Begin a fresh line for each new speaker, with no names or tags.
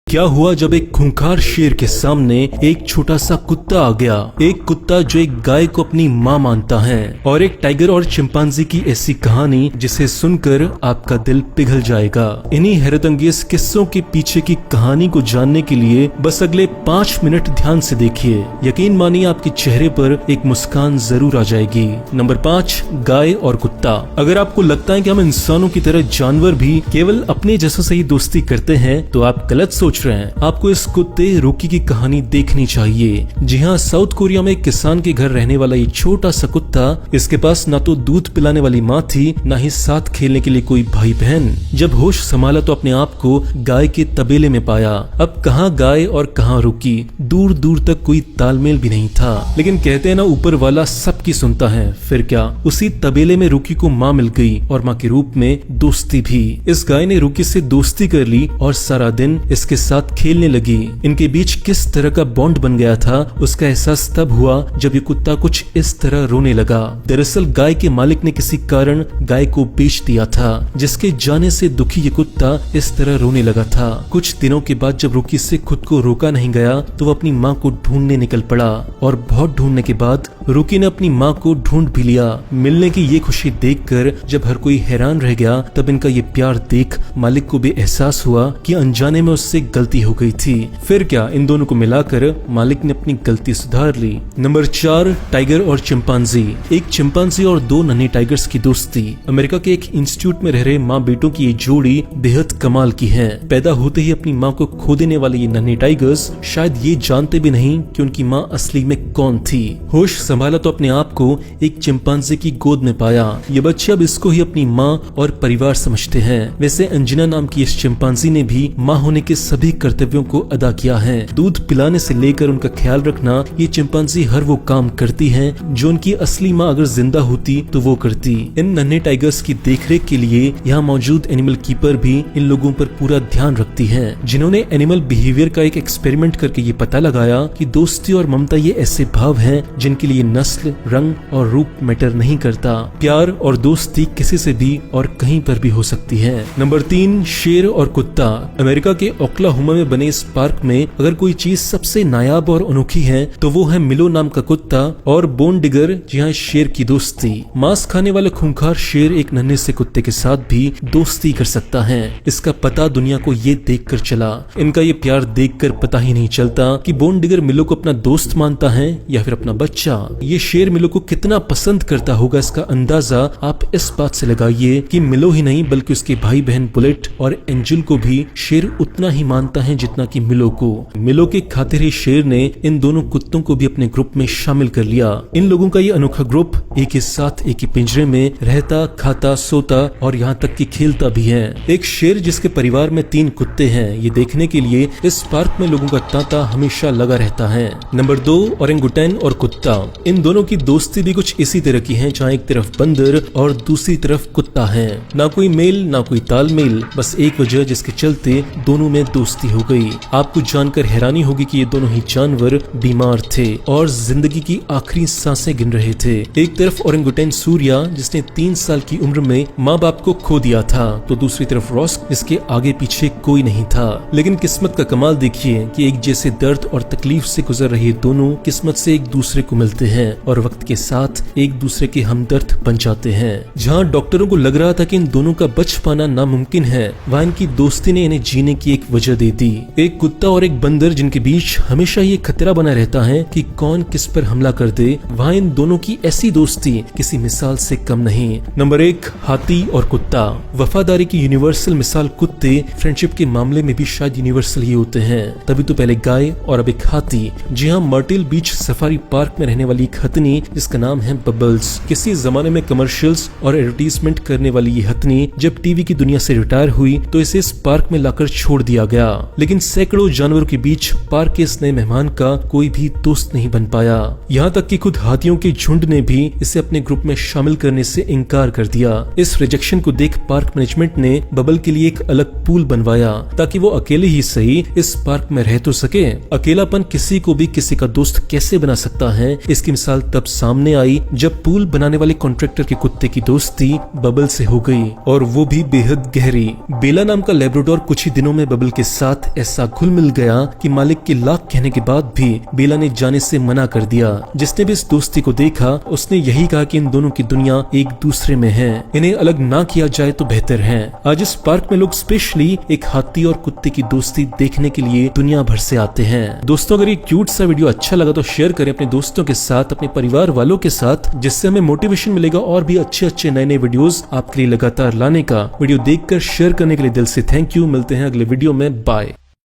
क्या हुआ जब एक खूंखार शेर के सामने एक छोटा सा कुत्ता आ गया। एक कुत्ता जो एक गाय को अपनी माँ मानता है, और एक टाइगर और चिंपांजी की ऐसी कहानी जिसे सुनकर आपका दिल पिघल जाएगा। इन्हीं हैरतअंगेज किस्सों के पीछे की कहानी को जानने के लिए बस अगले 5 मिनट ध्यान से देखिए। यकीन मानिए आपके चेहरे पर एक मुस्कान जरूर आ जाएगी। नंबर 5, गाय और कुत्ता। अगर आपको लगता है कि हम इंसानों की तरह जानवर भी केवल अपने जैसों से ही दोस्ती करते हैं तो आप गलत सोच रहे हैं। आपको इस कुत्ते रूकी की कहानी देखनी चाहिए। जी हाँ, साउथ कोरिया में एक किसान के घर रहने वाला ये छोटा सा कुत्ता, इसके पास ना तो दूध पिलाने वाली माँ थी, ना ही साथ खेलने के लिए कोई भाई बहन। जब होश संभाला तो अपने आप को गाय के तबेले में पाया। अब कहाँ गाय और कहाँ रूकी, दूर दूर तक कोई तालमेल भी नहीं था। लेकिन कहते हैं ना, ऊपर वाला सबकी सुनता है। फिर क्या, उसी तबेले में रूकी को माँ मिल गई और माँ के रूप में दोस्ती भी। इस गाय ने रूकी से दोस्ती कर ली और सारा दिन इसके साथ खेलने लगी। इनके बीच किस तरह का बॉन्ड बन गया था उसका एहसास तब हुआ जब ये कुत्ता कुछ इस तरह रोने लगा। दरअसल गाय के मालिक ने किसी कारण गाय को बेच दिया था, जिसके जाने से दुखी ये कुत्ता इस तरह रोने लगा था। कुछ दिनों के बाद जब रूकी से खुद को रोका नहीं गया तो वो अपनी माँ को ढूंढने निकल पड़ा, और बहुत ढूंढने के बाद रूकी ने अपनी माँ को ढूंढ भी लिया। मिलने की ये खुशी देखकर जब हर कोई हैरान रह गया, तब इनका ये प्यार देख मालिक को भी एहसास हुआ कि अनजाने में उससे गलती हो गई थी। फिर क्या, इन दोनों को मिलाकर मालिक ने अपनी गलती सुधार ली। नंबर 4, टाइगर और चिंपांजी। एक चिंपांजी और 2 नन्हे टाइगर्स की दोस्ती। अमेरिका के एक इंस्टीट्यूट में रह रहे माँ बेटों की ये जोड़ी बेहद कमाल की है। पैदा होते ही अपनी माँ को खो देने वाले ये नन्हे टाइगर्स शायद ये जानते भी नहीं कि उनकी माँ असली में कौन थी। होश संभाला तो अपने आप को एक चिंपांजी की गोद में पाया। ये बच्चे अब इसको ही अपनी माँ और परिवार समझते हैं। वैसे अंजना नाम की इस चिंपांजी ने भी माँ होने के सभी कर्तव्यों को अदा किया है। दूध पिलाने से लेकर उनका ख्याल रखना, ये चिंपांजी हर वो काम करती है जो उनकी असली माँ अगर जिंदा होती तो वो करती। इन नन्हे टाइगर्स की देखरेख के लिए यहाँ मौजूद एनिमल कीपर भी इन लोगों पर पूरा ध्यान रखती है, जिन्होंने एनिमल बिहेवियर का एक एक्सपेरिमेंट करके ये पता लगाया कि दोस्ती और ममता ये ऐसे भाव हैं जिनके लिए नस्ल, रंग और रूप मैटर नहीं करता। प्यार और दोस्ती किसी से भी और कहीं पर भी हो सकती है। नंबर 3, शेर और कुत्ता। अमेरिका के ओक्लाहोमा में बने इस पार्क में अगर कोई चीज सबसे नायाब और अनोखी है तो वो है मिलो नाम का कुत्ता और बोन डिगर, जी हाँ, शेर की दोस्ती। मांस खाने वाला खूंखार शेर एक नन्हे से कुत्ते के साथ भी दोस्ती कर सकता है। इसका पता दुनिया को ये देखकर चला। इनका ये प्यार देखकर पता ही नहीं चलता कि बोन डिगर मिलो को अपना दोस्त मानता है या फिर अपना बच्चा। ये शेर मिलो को कितना पसंद करता होगा, इसका अंदाजा आप इस बात से लगाइए कि मिलो ही नहीं बल्कि उसके भाई बहन बुलेट और एंजल को भी शेर उतना ही मानता है जितना कि मिलो को। मिलो के खातिर ही शेर ने इन दोनों कुत्तों को भी अपने ग्रुप में शामिल कर लिया। इन लोगों का ये अनोखा ग्रुप एक ही साथ एक ही पिंजरे में रहता, खाता, सोता और यहाँ तक कि खेलता भी है। एक शेर जिसके परिवार में 3 कुत्ते हैं, ये देखने के लिए इस पार्क में लोगों का तांता हमेशा लगा रहता है। नंबर 2, ओरेंगुटैन और कुत्ता। इन दोनों की दोस्ती भी कुछ इसी तरह की है, जहाँ एक तरफ बंदर और दूसरी तरफ कुत्ता है। ना कोई मेल ना कोई तालमेल, बस एक वजह जिसके चलते दोनों में दोस्ती हो गई। आपको जानकर हैरानी होगी कि ये दोनों ही जानवर बीमार थे और जिंदगी की आखिरी सांसें गिन रहे थे। एक तरफ ओरेंगुटैन सूर्या, जिसने 3 साल की उम्र में माँ बाप को खो दिया था, तो दूसरी तरफ रॉस, जिसके आगे पीछे कोई नहीं था। लेकिन किस्मत का कमाल देखिए कि एक जैसे दर्द और तकलीफ से गुजर रहे दोनों किस्मत से एक दूसरे को मिलते हैं और वक्त के साथ एक दूसरे के हमदर्द बन जाते हैं। जहाँ डॉक्टरों को लग रहा था कि इन दोनों का बच पाना नामुमकिन है, वहाँ इनकी दोस्ती ने इन्हें जीने की एक वजह दे दी। एक कुत्ता और एक बंदर जिनके बीच हमेशा ये खतरा बना रहता है कि कौन किस पर हमला कर दे, वहाँ इन दोनों की ऐसी दोस्ती किसी मिसाल से कम नहीं। नंबर 1, हाथी और कुत्ता। वफादारी की यूनिवर्सल मिसाल कुत्ते फ्रेंडशिप के मामले में भी शायद यूनिवर्सल ही होते हैं। तभी तो पहले गाय और अब एक हाथी। जी हाँ, मर्टिल बीच सफारी पार्क में रहने वाली एक हथनी जिसका नाम है बबल्स। किसी जमाने में कमर्शियल्स और एडवर्टीजमेंट करने वाली ये हथनी जब टीवी की दुनिया से रिटायर हुई तो इसे इस पार्क में लाकर छोड़ दिया गया। लेकिन सैकड़ों जानवरों के बीच पार्क के इस नए मेहमान का कोई भी दोस्त नहीं बन पाया। यहाँ तक कि खुद हाथियों के झुंड ने भी इसे अपने ग्रुप में शामिल करने से इनकार कर दिया। इस रिजेक्शन को देख पार्क मैनेजमेंट ने बबल के लिए एक अलग पूल बनवाया ताकि वो अकेले ही सही इस पार्क में रह तो सके। अकेलापन किसी को भी किसी का दोस्त कैसे बना सकता है, इसकी मिसाल तब सामने आई जब पूल बनाने वाले कॉन्ट्रैक्टर के कुत्ते की दोस्ती बबल से हो गई, और वो भी बेहद गहरी। बेला नाम का लैब्राडोर कुछ ही दिनों में बबल के साथ ऐसा घुल मिल गया कि मालिक के लाख कहने के बाद भी बेला ने जाने से मना कर दिया। जिसने भी इस दोस्ती को देखा उसने यही कहा कि इन दोनों की दुनिया एक दूसरे में है, इन्हें अलग ना किया जाए तो बेहतर है। आज इस पार्क में लोग स्पेशली एक हाथी और कुत्ते की दोस्ती देखने के लिए दुनिया भर से आते हैं। दोस्तों, अगर ये क्यूट सा वीडियो अच्छा लगा तो शेयर करें अपने दोस्तों के साथ, अपने परिवार वालों के साथ, जिससे हमें मोटिवेशन मिलेगा और भी अच्छे नए नए वीडियोस आपके लिए लगातार लाने का। वीडियो देखकर शेयर करने के लिए दिल से थैंक यू। मिलते हैं अगले वीडियो में, बाय।